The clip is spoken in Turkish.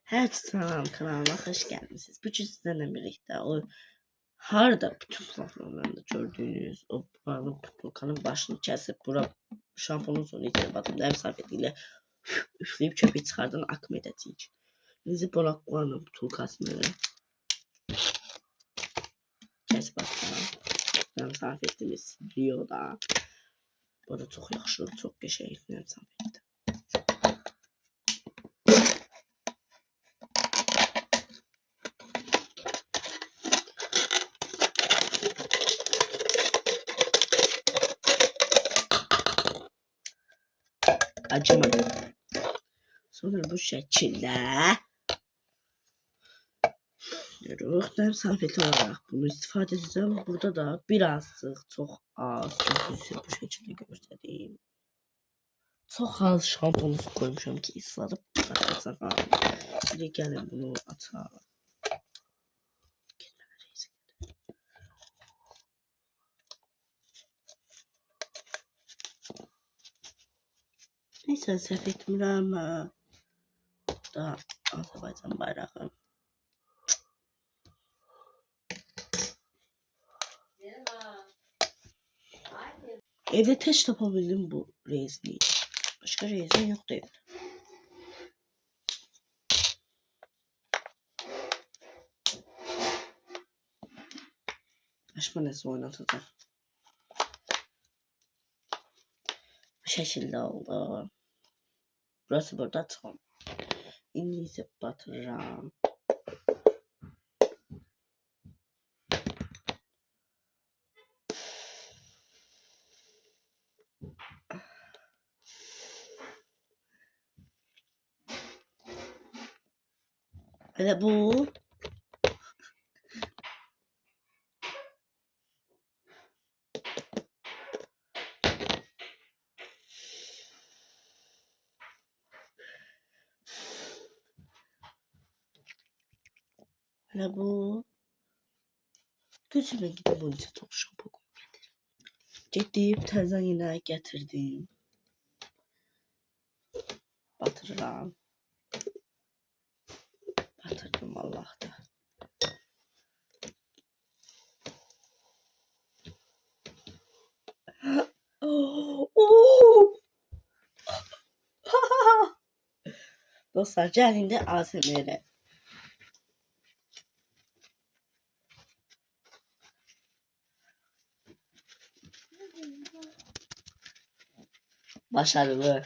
Herkese selam, kanalıma hoş geldiniz. Bugün sizlerle birlikte o harda bütün platformlarında gördüğünüz o buranın putulkanın başını kesip bura şampuanın sonu içine batıp ev sarfetiyle üfleyip çöpü çıkardan akım edecek. Bizi buranın putulkasını kesip atmadan ev sarf ettiğimiz Rio'da. Bu da çok yaxşı, çok geçerli ev sarf ettim. Acımadı. Sonra bu şekilde ruhdan sarfiyeti olarak bunu istifade edeceğim. Burada da birazcık çok az bu şekilde göstereyim. Çok az şampuan su koymuşum ki ıslarıp arkadaşlar falan. Şimdi gelin bunu atalım. Neyse səhv etmirəm. Da Azərbaycan bayrağı. Evde test yapabildim bu rezini. Başka rezin yok değil. Açma nasıl oynatacağım. Bu şekilde oldu. Burası burada tam. İngilizce batıracağım. Hele bu. Hele bu. Gözüme gidip bunun için çok şampuan getirdim. Gidip təzən yine getirdim. Batırıram. Batırdım Allah'ta. Dostlar gelin de ASMR'e. Başarılı.